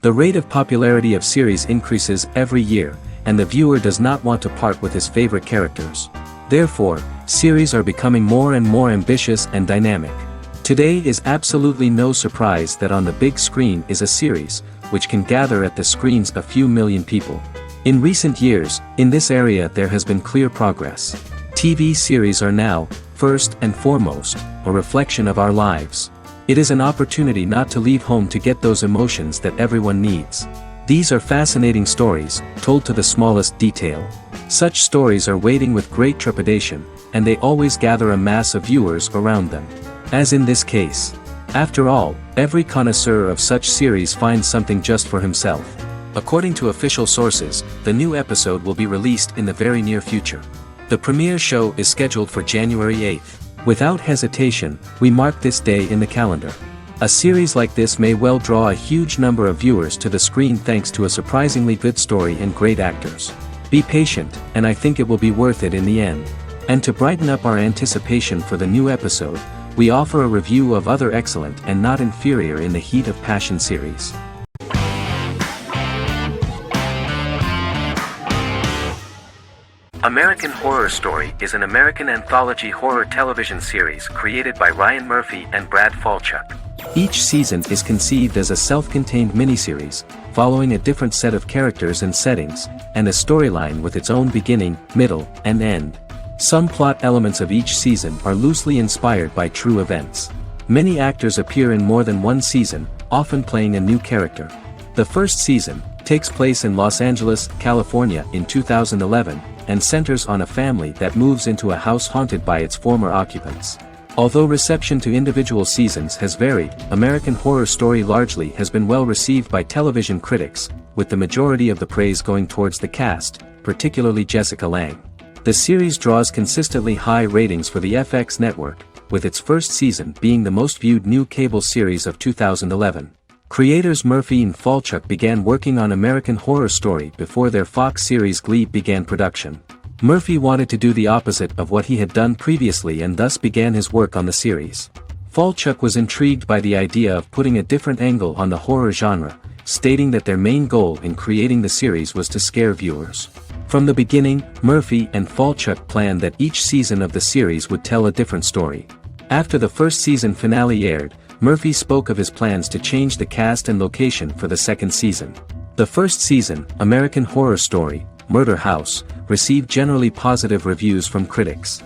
The rate of popularity of series increases every year, and the viewer does not want to part with his favorite characters. Therefore, series are becoming more and more ambitious and dynamic. Today is absolutely no surprise that on the big screen is a series, which can gather at the screens a few million people. In recent years, in this area there has been clear progress. TV series are now, first and foremost, a reflection of our lives. It is an opportunity not to leave home to get those emotions that everyone needs. These are fascinating stories, told to the smallest detail. Such stories are waiting with great trepidation, and they always gather a mass of viewers around them. As in this case. After all, every connoisseur of such series finds something just for himself. According to official sources, the new episode will be released in the very near future. The premiere show is scheduled for January 8th. Without hesitation, we mark this day in the calendar. A series like this may well draw a huge number of viewers to the screen thanks to a surprisingly good story and great actors. Be patient, and I think it will be worth it in the end. And to brighten up our anticipation for the new episode, we offer a review of other excellent and not inferior in the heat of passion series. American Horror Story is an American anthology horror television series created by Ryan Murphy and Brad Falchuk. Each season is conceived as a self-contained miniseries, following a different set of characters and settings, and a storyline with its own beginning, middle, and end. Some plot elements of each season are loosely inspired by true events. Many actors appear in more than one season, often playing a new character. The first season takes place in Los Angeles, California in 2011, and centers on a family that moves into a house haunted by its former occupants. Although reception to individual seasons has varied, American Horror Story largely has been well received by television critics, with the majority of the praise going towards the cast, particularly Jessica Lange. The series draws consistently high ratings for the FX network, with its first season being the most viewed new cable series of 2011. Creators Murphy and Falchuk began working on American Horror Story before their Fox series Glee began production. Murphy wanted to do the opposite of what he had done previously and thus began his work on the series. Falchuk was intrigued by the idea of putting a different angle on the horror genre, stating that their main goal in creating the series was to scare viewers. From the beginning, Murphy and Falchuk planned that each season of the series would tell a different story. After the first season finale aired, Murphy spoke of his plans to change the cast and location for the second season. The first season, American Horror Story, Murder House, received generally positive reviews from critics.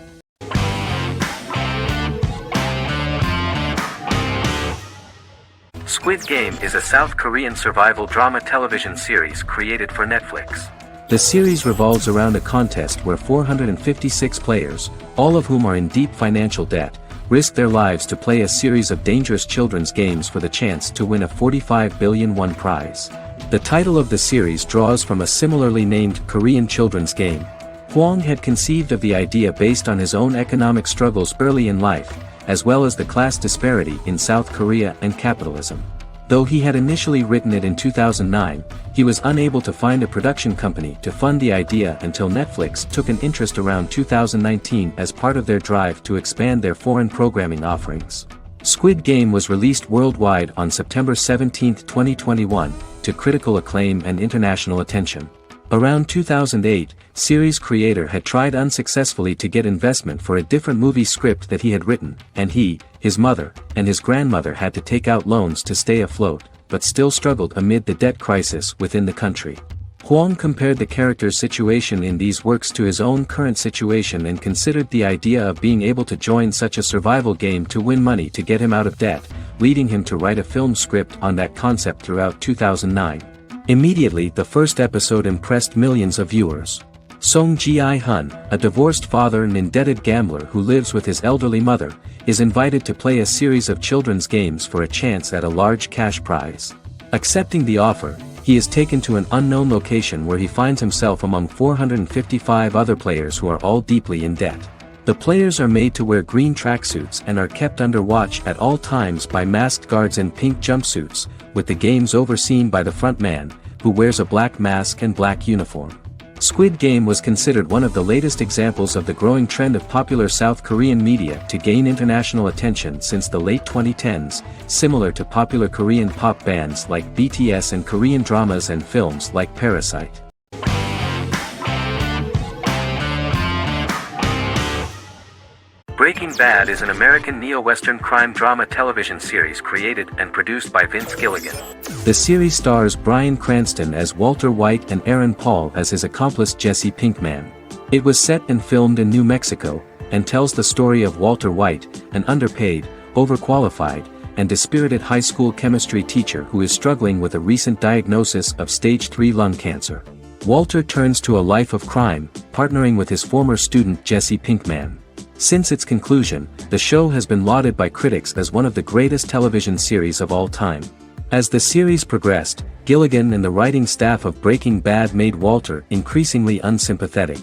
Squid Game is a South Korean survival drama television series created for Netflix. The series revolves around a contest where 456 players, all of whom are in deep financial debt, risk their lives to play a series of dangerous children's games for the chance to win a 45 billion won prize. The title of the series draws from a similarly named Korean children's game. Hwang had conceived of the idea based on his own economic struggles early in life, as well as the class disparity in South Korea and capitalism. Though he had initially written it in 2009, he was unable to find a production company to fund the idea until Netflix took an interest around 2019 as part of their drive to expand their foreign programming offerings. Squid Game was released worldwide on September 17, 2021, to critical acclaim and international attention. Around 2008, series creator had tried unsuccessfully to get investment for a different movie script that he had written, and he, his mother, and his grandmother had to take out loans to stay afloat, but still struggled amid the debt crisis within the country. Hwang compared the character's situation in these works to his own current situation and considered the idea of being able to join such a survival game to win money to get him out of debt, leading him to write a film script on that concept throughout 2009. Immediately the first episode impressed millions of viewers. Song Ji-hun, a divorced father and indebted gambler who lives with his elderly mother, is invited to play a series of children's games for a chance at a large cash prize. Accepting the offer, he is taken to an unknown location where he finds himself among 455 other players who are all deeply in debt. The players are made to wear green tracksuits and are kept under watch at all times by masked guards in pink jumpsuits, with the games overseen by the front man, who wears a black mask and black uniform. Squid Game was considered one of the latest examples of the growing trend of popular South Korean media to gain international attention since the late 2010s, similar to popular Korean pop bands like BTS and Korean dramas and films like Parasite. Breaking Bad is an American neo-Western crime drama television series created and produced by Vince Gilligan. The series stars Bryan Cranston as Walter White and Aaron Paul as his accomplice Jesse Pinkman. It was set and filmed in New Mexico, and tells the story of Walter White, an underpaid, overqualified, and dispirited high school chemistry teacher who is struggling with a recent diagnosis of stage 3 lung cancer. Walter turns to a life of crime, partnering with his former student Jesse Pinkman. Since its conclusion, the show has been lauded by critics as one of the greatest television series of all time. As the series progressed, Gilligan and the writing staff of Breaking Bad made Walter increasingly unsympathetic.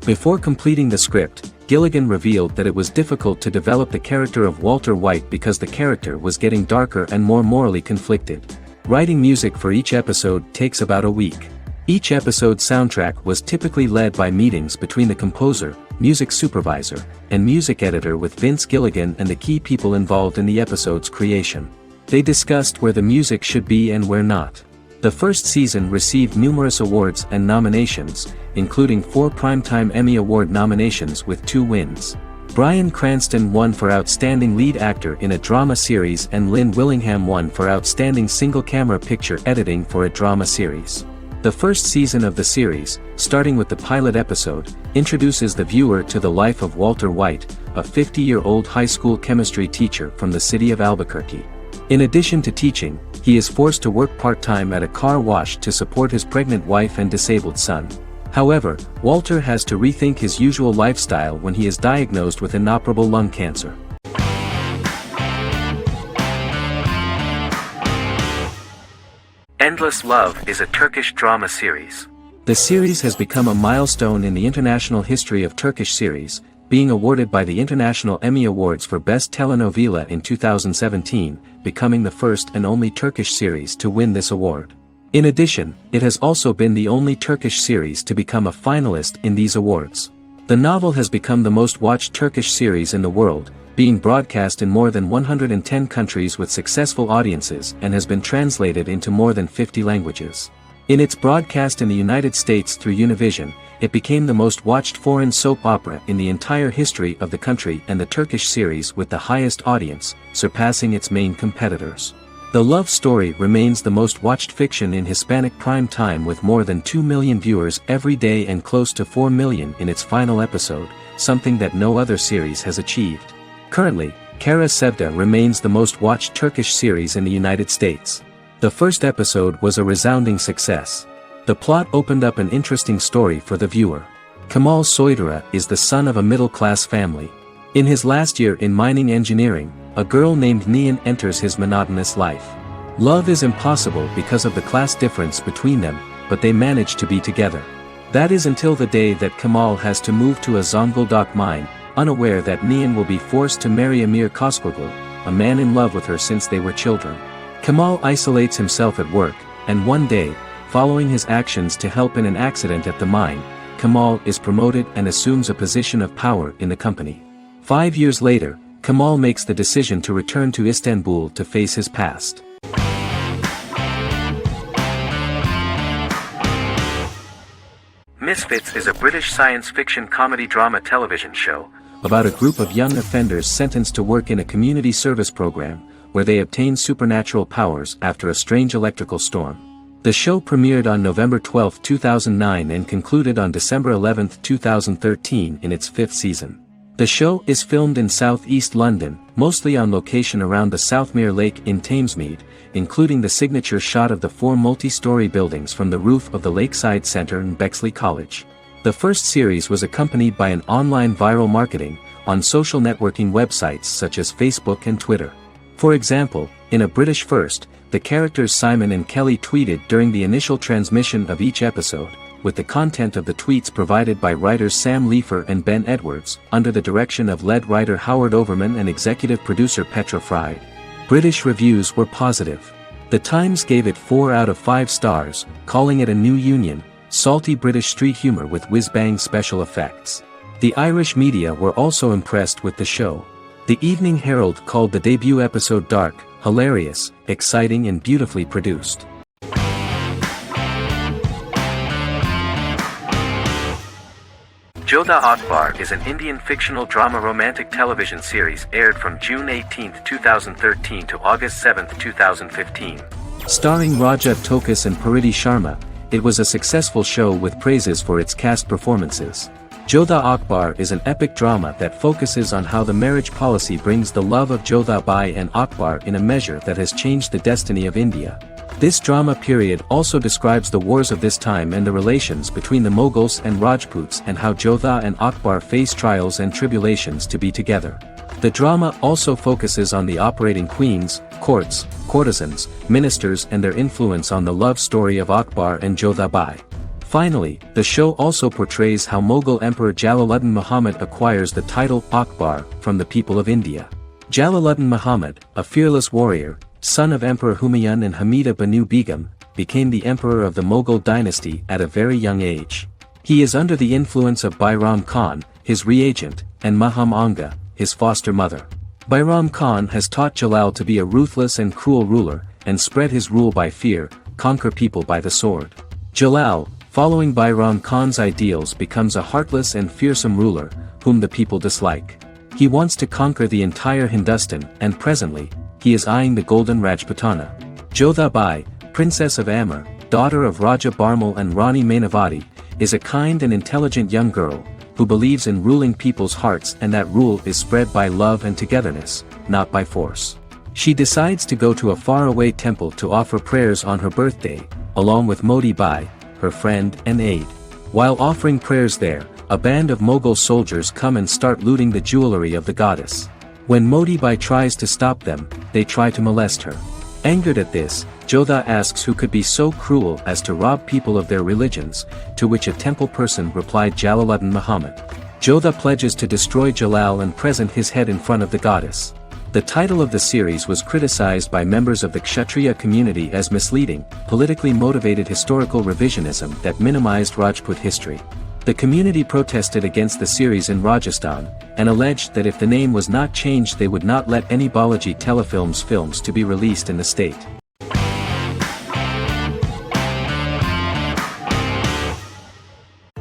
Before completing the script, Gilligan revealed that it was difficult to develop the character of Walter White because the character was getting darker and more morally conflicted. Writing music for each episode takes about a week. Each episode's soundtrack was typically led by meetings between the composer, music supervisor, and music editor with Vince Gilligan and the key people involved in the episode's creation. They discussed where the music should be and where not. The first season received numerous awards and nominations, including 4 Primetime Emmy Award nominations with 2 wins. Bryan Cranston won for Outstanding Lead Actor in a Drama Series and Lynn Willingham won for Outstanding Single-Camera Picture Editing for a Drama Series. The first season of the series, starting with the pilot episode, introduces the viewer to the life of Walter White, a 50-year-old high school chemistry teacher from the city of Albuquerque. In addition to teaching, he is forced to work part-time at a car wash to support his pregnant wife and disabled son. However, Walter has to rethink his usual lifestyle when he is diagnosed with inoperable lung cancer. Endless Love is a Turkish drama series. The series has become a milestone in the international history of Turkish series, being awarded by the International Emmy Awards for Best Telenovela in 2017, becoming the first and only Turkish series to win this award. In addition, it has also been the only Turkish series to become a finalist in these awards. The novel has become the most watched Turkish series in the world, being broadcast in more than 110 countries with successful audiences and has been translated into more than 50 languages. In its broadcast in the United States through Univision, it became the most watched foreign soap opera in the entire history of the country and the Turkish series with the highest audience, surpassing its main competitors. The love story remains the most watched fiction in Hispanic prime time with more than 2 million viewers every day and close to 4 million in its final episode, something that no other series has achieved. Currently, Kara Sevda remains the most watched Turkish series in the United States. The first episode was a resounding success. The plot opened up an interesting story for the viewer. Kemal Soydura is the son of a middle-class family. In his last year in mining engineering, a girl named Nihan enters his monotonous life. Love is impossible because of the class difference between them, but they manage to be together. That is until the day that Kemal has to move to a Zonguldak mine, unaware that Nihan will be forced to marry Amir Koskoglu, a man in love with her since they were children. Kemal isolates himself at work, and one day, following his actions to help in an accident at the mine, Kemal is promoted and assumes a position of power in the company. 5 years later, Kemal makes the decision to return to Istanbul to face his past. Misfits is a British science fiction comedy drama television show about a group of young offenders sentenced to work in a community service program, where they obtain supernatural powers after a strange electrical storm. The show premiered on November 12, 2009 and concluded on December 11, 2013 in its 5th season. The show is filmed in southeast London, mostly on location around the Southmere Lake in Thamesmead, including the signature shot of the 4 multi-story buildings from the roof of the Lakeside Centre in Bexley College. The first series was accompanied by an online viral marketing on social networking websites such as Facebook and Twitter. For example, in a British first, the characters Simon and Kelly tweeted during the initial transmission of each episode, with the content of the tweets provided by writers Sam Leifer and Ben Edwards, under the direction of lead writer Howard Overman and executive producer Petra Fried. British reviews were positive. The Times gave it 4 out of 5 stars, calling it a new union, salty British street humor with whiz-bang special effects. The Irish media were also impressed with the show. The Evening Herald called the debut episode dark, hilarious, exciting and beautifully produced. Jodha Akbar is an Indian fictional drama romantic television series aired from June 18, 2013 to August 7, 2015. Starring Raja Tokas and Pariti Sharma, it was a successful show with praises for its cast performances. Jodha Akbar is an epic drama that focuses on how the marriage policy brings the love of Jodha Bai and Akbar in a measure that has changed the destiny of India. This drama period also describes the wars of this time and the relations between the Mughals and Rajputs and how Jodha and Akbar face trials and tribulations to be together. The drama also focuses on the operating queens, courts, courtesans, ministers and their influence on the love story of Akbar and Jodha Bai. Finally, the show also portrays how Mughal Emperor Jalaluddin Muhammad acquires the title Akbar from the people of India. Jalaluddin Muhammad, a fearless warrior, son of Emperor Humayun and Hamida Banu Begum, became the emperor of the Mughal dynasty at a very young age. He is under the influence of Bairam Khan, his reagent, and Maham Anga, his foster mother. Bairam Khan has taught Jalal to be a ruthless and cruel ruler, and spread his rule by fear, conquer people by the sword. Jalal, following Bairam Khan's ideals, becomes a heartless and fearsome ruler, whom the people dislike. He wants to conquer the entire Hindustan, and presently, he is eyeing the golden Rajputana. Jodha Bai, princess of Amber, daughter of Raja Barmal and Rani Mainavati, is a kind and intelligent young girl, who believes in ruling people's hearts and that rule is spread by love and togetherness, not by force. She decides to go to a faraway temple to offer prayers on her birthday, along with Modi Bai, her friend and aide. While offering prayers there, a band of Mughal soldiers come and start looting the jewelry of the goddess. When Modi Bai tries to stop them, they try to molest her. Angered at this, Jodha asks who could be so cruel as to rob people of their religions, to which a temple person replied Jalaluddin Muhammad. Jodha pledges to destroy Jalal and present his head in front of the goddess. The title of the series was criticized by members of the Kshatriya community as misleading, politically motivated historical revisionism that minimized Rajput history. The community protested against the series in Rajasthan, and alleged that if the name was not changed they would not let any Balaji Telefilms films to be released in the state.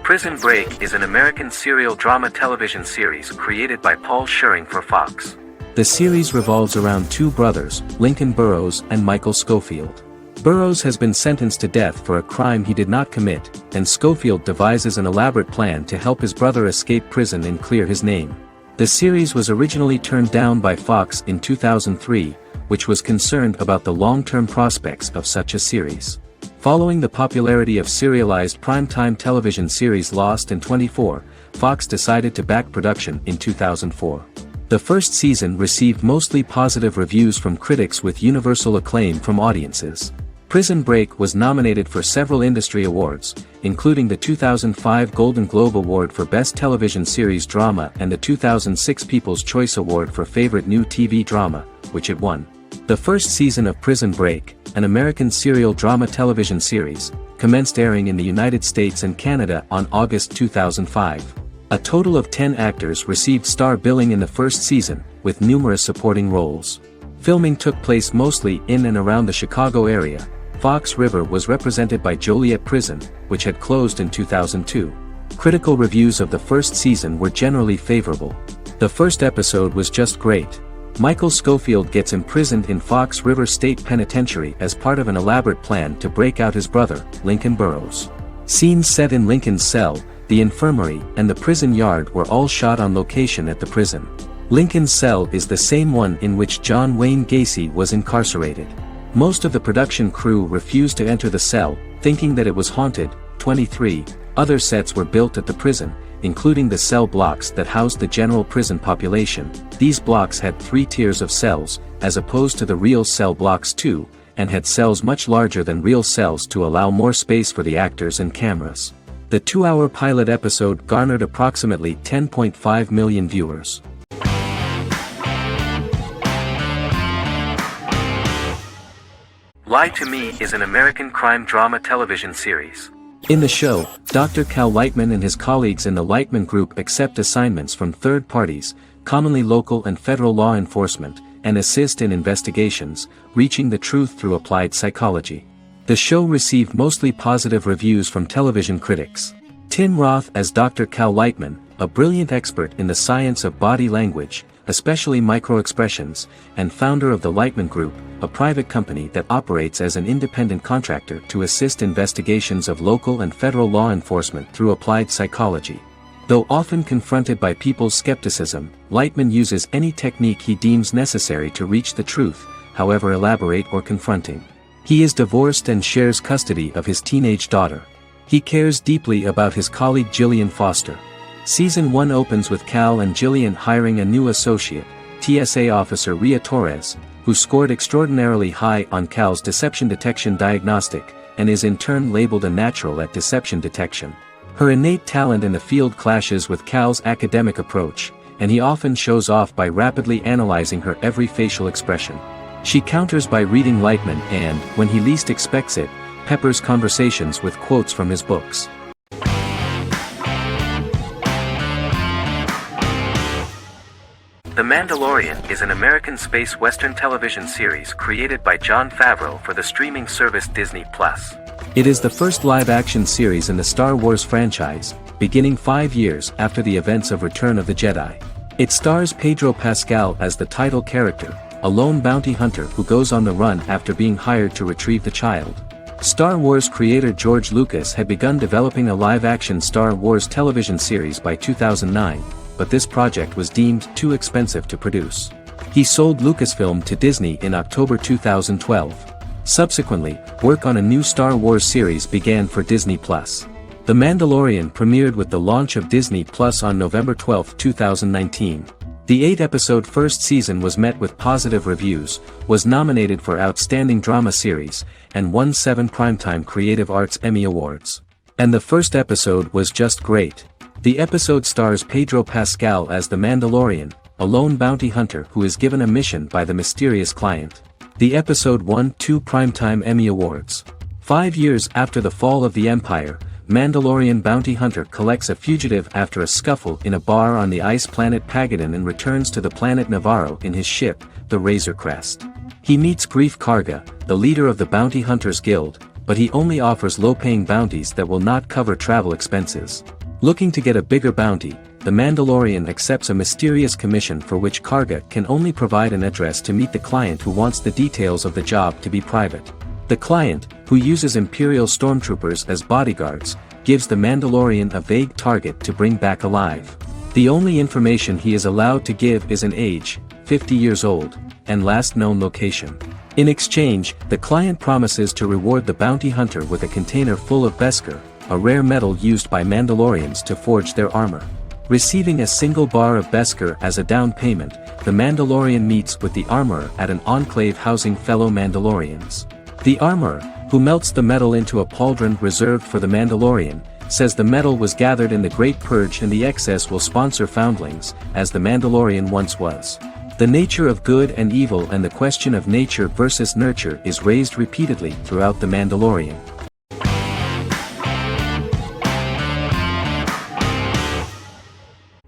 Prison Break is an American serial drama television series created by Paul Schering for Fox. The series revolves around two brothers, Lincoln Burrows and Michael Schofield. Burrows has been sentenced to death for a crime he did not commit, and Schofield devises an elaborate plan to help his brother escape prison and clear his name. The series was originally turned down by Fox in 2003, which was concerned about the long-term prospects of such a series. Following the popularity of serialized primetime television series Lost and 24, Fox decided to back production in 2004. The first season received mostly positive reviews from critics with universal acclaim from audiences. Prison Break was nominated for several industry awards, including the 2005 Golden Globe Award for Best Television Series Drama and the 2006 People's Choice Award for Favorite New TV Drama, which it won. The first season of Prison Break, an American serial drama television series, commenced airing in the United States and Canada on August 2005. A total of 10 actors received star billing in the first season, with numerous supporting roles. Filming took place mostly in and around the Chicago area. Fox River was represented by Joliet Prison, which had closed in 2002. Critical reviews of the first season were generally favorable. The first episode was just great. Michael Schofield gets imprisoned in Fox River State Penitentiary as part of an elaborate plan to break out his brother, Lincoln Burrows. Scenes set in Lincoln's cell, the infirmary, and the prison yard were all shot on location at the prison. Lincoln's cell is the same one in which John Wayne Gacy was incarcerated. Most of the production crew refused to enter the cell, thinking that it was haunted. 23 other sets were built at the prison, including the cell blocks that housed the general prison population. These blocks had 3 tiers of cells, as opposed to the real cell blocks 2, and had cells much larger than real cells to allow more space for the actors and cameras. The 2-hour pilot episode garnered approximately 10.5 million viewers. Lie to Me is an American crime drama television series. In the show, Dr. Cal Lightman and his colleagues in the Lightman Group accept assignments from third parties, commonly local and federal law enforcement, and assist in investigations, reaching the truth through applied psychology. The show received mostly positive reviews from television critics. Tim Roth as Dr. Cal Lightman, a brilliant expert in the science of body language, especially microexpressions, and founder of the Lightman Group, a private company that operates as an independent contractor to assist investigations of local and federal law enforcement through applied psychology. Though often confronted by people's skepticism, Lightman uses any technique he deems necessary to reach the truth, however elaborate or confronting. He is divorced and shares custody of his teenage daughter. He cares deeply about his colleague Gillian Foster. Season 1 opens with Cal and Gillian hiring a new associate, TSA officer Rhea Torres, who scored extraordinarily high on Cal's deception detection diagnostic, and is in turn labeled a natural at deception detection. Her innate talent in the field clashes with Cal's academic approach, and he often shows off by rapidly analyzing her every facial expression. She counters by reading Lightman and, when he least expects it, peppers conversations with quotes from his books. The Mandalorian is an American space western television series created by Jon Favreau for the streaming service Disney+. It is the first live-action series in the Star Wars franchise, beginning 5 years after the events of Return of the Jedi. It stars Pedro Pascal as the title character, a lone bounty hunter who goes on the run after being hired to retrieve the child. Star Wars creator George Lucas had begun developing a live-action Star Wars television series by 2009, but this project was deemed too expensive to produce. He sold Lucasfilm to Disney in October 2012. Subsequently, work on a new Star Wars series began for Disney+. The Mandalorian premiered with the launch of Disney+ on November 12, 2019. The 8-episode first season was met with positive reviews, was nominated for Outstanding Drama Series, and won 7 Primetime Creative Arts Emmy Awards. And the first episode was just great. The episode stars Pedro Pascal as the Mandalorian, a lone bounty hunter who is given a mission by the mysterious client. The episode won 2 Primetime Emmy Awards. 5 years after the fall of the Empire, Mandalorian bounty hunter collects a fugitive after a scuffle in a bar on the ice planet Pagadan and returns to the planet Navarro in his ship, the Razor Crest. He meets Grief Karga, the leader of the Bounty Hunters Guild, but he only offers low-paying bounties that will not cover travel expenses. Looking to get a bigger bounty, the Mandalorian accepts a mysterious commission for which Karga can only provide an address to meet the client who wants the details of the job to be private. The client, who uses Imperial stormtroopers as bodyguards, gives the Mandalorian a vague target to bring back alive. The only information he is allowed to give is an age, 50 years old, and last known location. In exchange, the client promises to reward the bounty hunter with a container full of Beskar, a rare metal used by Mandalorians to forge their armor. Receiving a single bar of Beskar as a down payment, the Mandalorian meets with the armorer at an enclave housing fellow Mandalorians. The armorer, who melts the metal into a pauldron reserved for the Mandalorian, says the metal was gathered in the Great Purge and the excess will sponsor foundlings, as the Mandalorian once was. The nature of good and evil and the question of nature versus nurture is raised repeatedly throughout The Mandalorian.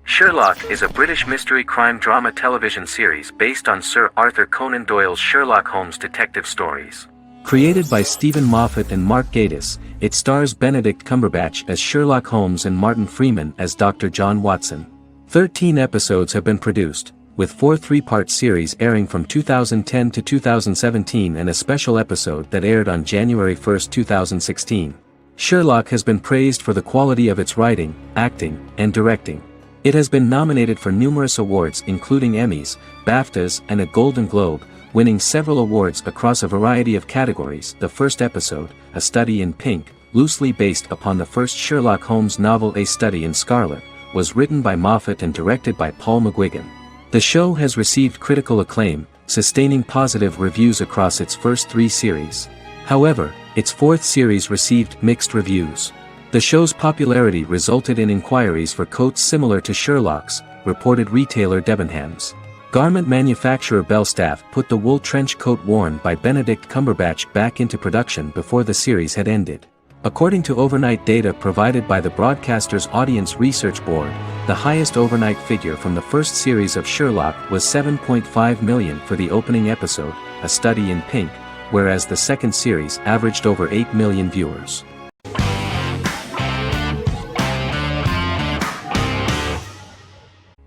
Sherlock is a British mystery crime drama television series based on Sir Arthur Conan Doyle's Sherlock Holmes detective stories. Created by Stephen Moffat and Mark Gatiss, it stars Benedict Cumberbatch as Sherlock Holmes and Martin Freeman as Dr. John Watson. 13 episodes have been produced, with 4 3-part series airing from 2010 to 2017 and a special episode that aired on January 1, 2016. Sherlock has been praised for the quality of its writing, acting, and directing. It has been nominated for numerous awards including Emmys, BAFTAs, and a Golden Globe, winning several awards across a variety of categories. The first episode, A Study in Pink, loosely based upon the first Sherlock Holmes novel A Study in Scarlet, was written by Moffat and directed by Paul McGuigan. The show has received critical acclaim, sustaining positive reviews across its first 3 series. However, its 4th series received mixed reviews. The show's popularity resulted in inquiries for coats similar to Sherlock's, reported retailer Debenhams. Garment manufacturer Belstaff put the wool trench coat worn by Benedict Cumberbatch back into production before the series had ended. According to overnight data provided by the broadcaster's Audience Research Board, the highest overnight figure from the first series of Sherlock was 7.5 million for the opening episode, A Study in Pink, whereas the second series averaged over 8 million viewers.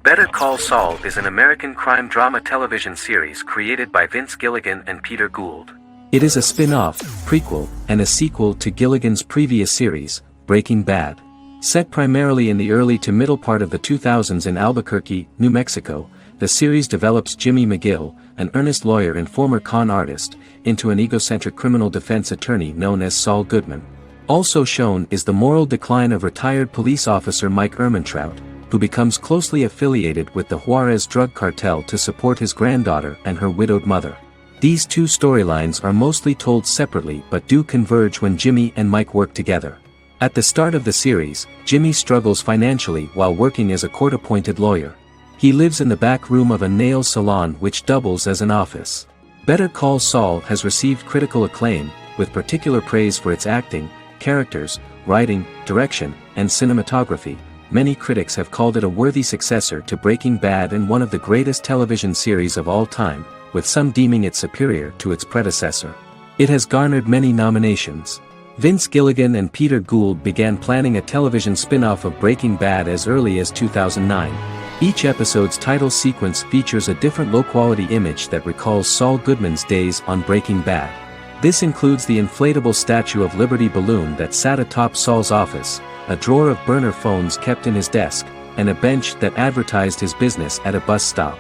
Better Call Saul is an American crime drama television series created by Vince Gilligan and Peter Gould. It is a spin-off, prequel, and a sequel to Gilligan's previous series, Breaking Bad. Set primarily in the early to middle part of the 2000s in Albuquerque, New Mexico, the series develops Jimmy McGill, an earnest lawyer and former con artist, into an egocentric criminal defense attorney known as Saul Goodman. Also shown is the moral decline of retired police officer Mike Ehrmantraut, who becomes closely affiliated with the Juarez drug cartel to support his granddaughter and her widowed mother. These two storylines are mostly told separately but do converge when Jimmy and Mike work together. At the start of the series, Jimmy struggles financially while working as a court-appointed lawyer. He lives in the back room of a nail salon which doubles as an office. Better Call Saul has received critical acclaim, with particular praise for its acting, characters, writing, direction, and cinematography. Many critics have called it a worthy successor to Breaking Bad and one of the greatest television series of all time, with some deeming it superior to its predecessor. It has garnered many nominations. Vince Gilligan and Peter Gould began planning a television spin-off of Breaking Bad as early as 2009. Each episode's title sequence features a different low-quality image that recalls Saul Goodman's days on Breaking Bad. This includes the inflatable Statue of Liberty balloon that sat atop Saul's office, a drawer of burner phones kept in his desk, and a bench that advertised his business at a bus stop.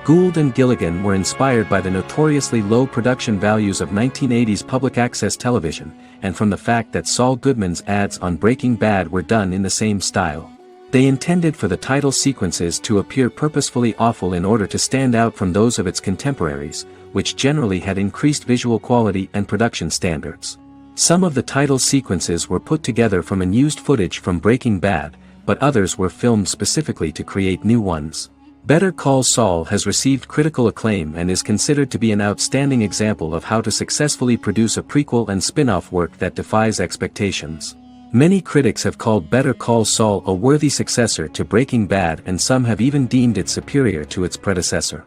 Gould and Gilligan were inspired by the notoriously low production values of 1980s public access television, and from the fact that Saul Goodman's ads on Breaking Bad were done in the same style. They intended for the title sequences to appear purposefully awful in order to stand out from those of its contemporaries, which generally had increased visual quality and production standards. Some of the title sequences were put together from unused footage from Breaking Bad, but others were filmed specifically to create new ones. Better Call Saul has received critical acclaim and is considered to be an outstanding example of how to successfully produce a prequel and spin-off work that defies expectations. Many critics have called Better Call Saul a worthy successor to Breaking Bad, and some have even deemed it superior to its predecessor.